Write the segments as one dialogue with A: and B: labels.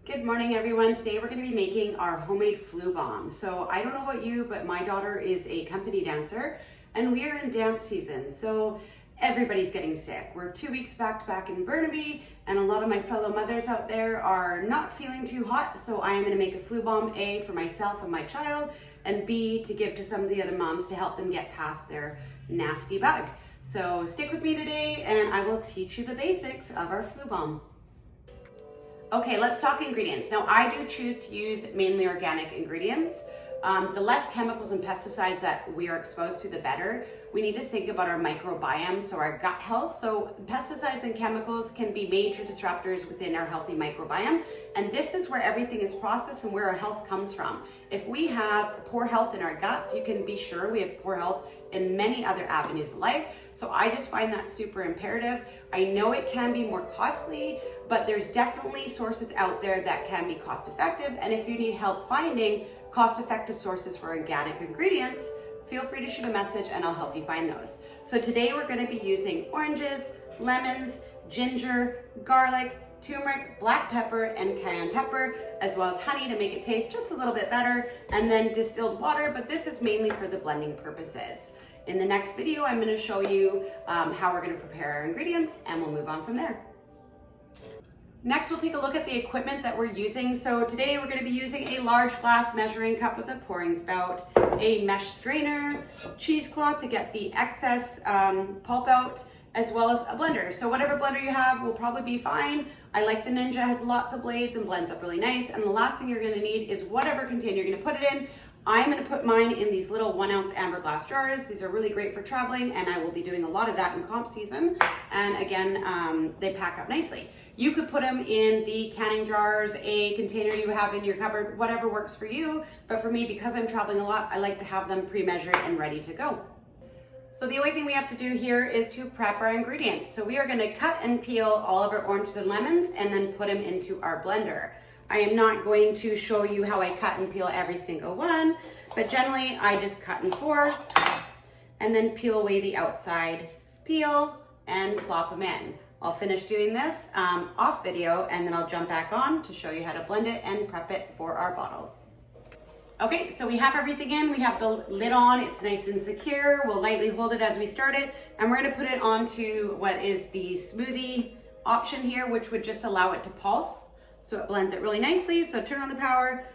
A: Good morning, everyone. Today we're going to be making our homemade flu bomb. So I don't know about you, but my daughter is a company dancer and we are in dance season. So everybody's getting sick. We're 2 weeks back in Burnaby and a lot of my fellow mothers out there are not feeling too hot. So I am going to make a flu bomb, A, for myself and my child, and B, to give to some of the other moms to help them get past their nasty bug. So stick with me today and I will teach you the basics of our flu bomb. Okay, let's talk ingredients. Now, I do choose to use mainly organic ingredients. The less chemicals and pesticides that we are exposed to, the better. We need to think about our microbiome, so our gut health. So pesticides and chemicals can be major disruptors within our healthy microbiome. And this is where everything is processed and where our health comes from. If we have poor health in our guts, you can be sure we have poor health in many other avenues of life. So I just find that super imperative. I know it can be more costly, but there's definitely sources out there that can be cost effective. And if you need help finding cost effective sources for organic ingredients, feel free to shoot a message and I'll help you find those. So today we're going to be using oranges, lemons, ginger, garlic, turmeric, black pepper, and cayenne pepper, as well as honey to make it taste just a little bit better, and then distilled water, but this is mainly for the blending purposes. In the next video, I'm going to show you how we're going to prepare our ingredients, and we'll move on from there. Next, we'll take a look at the equipment that we're using. So today we're going to be using a large glass measuring cup with a pouring spout, a mesh strainer, cheesecloth to get the excess pulp out, as well as a blender. So whatever blender you have will probably be fine. I like the Ninja, has lots of blades and blends up really nice. And the last thing you're going to need is whatever container you're going to put it in. I'm going to put mine in these little 1 ounce amber glass jars. These are really great for traveling, and I will be doing a lot of that in comp season. And again, they pack up nicely. You could put them in the canning jars, a container you have in your cupboard, whatever works for you. But for me, because I'm traveling a lot, I like to have them pre-measured and ready to go. So the only thing we have to do here is to prep our ingredients. So we are going to cut and peel all of our oranges and lemons and then put them into our blender. I am not going to show you how I cut and peel every single one, but generally I just cut in 4 and then peel away the outside, peel and plop them in. I'll finish doing this off video and then I'll jump back on to show you how to blend it and prep it for our bottles. Okay, so we have everything in, we have the lid on, it's nice and secure. We'll lightly hold it as we start it, and we're gonna put it onto what is the smoothie option here, which would just allow it to pulse. So it blends it really nicely. So turn on the power.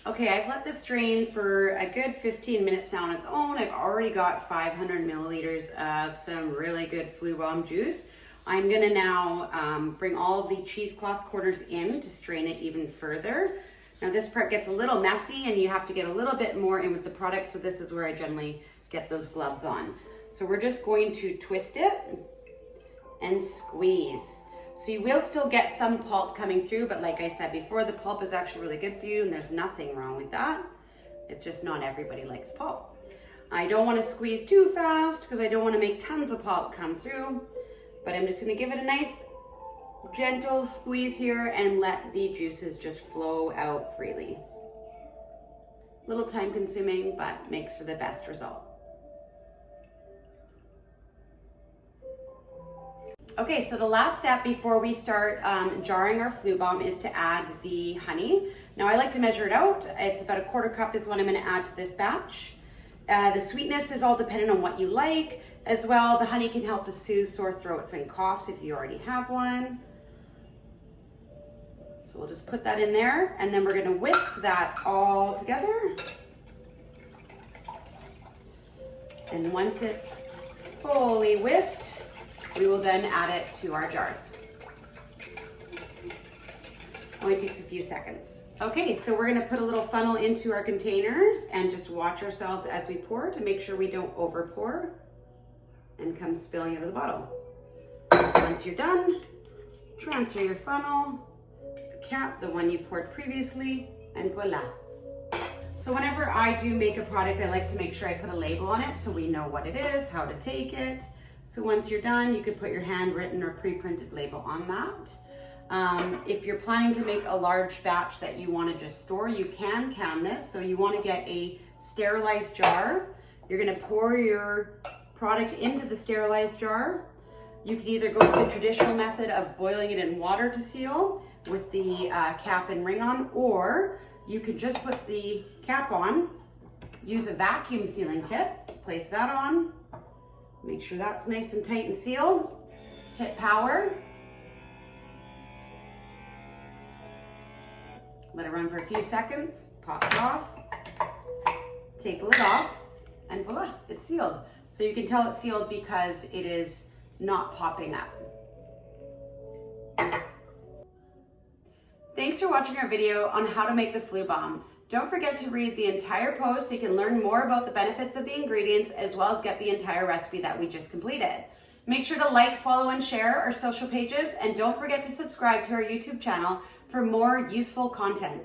A: Okay, I've let this drain for a good 15 minutes now on its own. I've already got 500 milliliters of some really good flu bomb juice. I'm gonna now bring all the cheesecloth corners in to strain it even further. Now this part gets a little messy and you have to get a little bit more in with the product, so this is where I generally get those gloves on. So we're just going to twist it and squeeze. So you will still get some pulp coming through, but like I said before, the pulp is actually really good for you and there's nothing wrong with that. It's just not everybody likes pulp. I don't want to squeeze too fast because I don't want to make tons of pulp come through, but I'm just going to give it a nice gentle squeeze here and let the juices just flow out freely. Little time consuming, but makes for the best result. Okay, so the last step before we start jarring our flu bomb is to add the honey. Now I like to measure it out. It's about a 1/4 cup is what I'm gonna add to this batch. The sweetness is all dependent on what you like. As well, the honey can help to soothe sore throats and coughs if you already have one. So we'll just put that in there and then we're gonna whisk that all together. And once it's fully whisked, we will then add it to our jars. Only takes a few seconds. Okay, so we're gonna put a little funnel into our containers and just watch ourselves as we pour to make sure we don't over pour and come spilling out of the bottle. Once you're done, transfer your funnel, cap, the one you poured previously, and voila. So whenever I do make a product, I like to make sure I put a label on it so we know what it is, how to take it. So once you're done, you could put your handwritten or pre-printed label on that. If you're planning to make a large batch that you want to just store, you can can this. So you want to get a sterilized jar. You're going to pour your product into the sterilized jar. You can either go with the traditional method of boiling it in water to seal with the cap and ring on, or you could just put the cap on, use a vacuum sealing kit, place that on, make sure that's nice and tight and sealed, hit power, let it run for a few seconds, pops off, take the lid off, and voila, it's sealed. So you can tell it's sealed because it is not popping up. Thanks for watching our video on how to make the flu bomb. Don't forget to read the entire post so you can learn more about the benefits of the ingredients as well as get the entire recipe that we just completed. Make sure to like, follow, and share our social pages, and don't forget to subscribe to our YouTube channel for more useful content.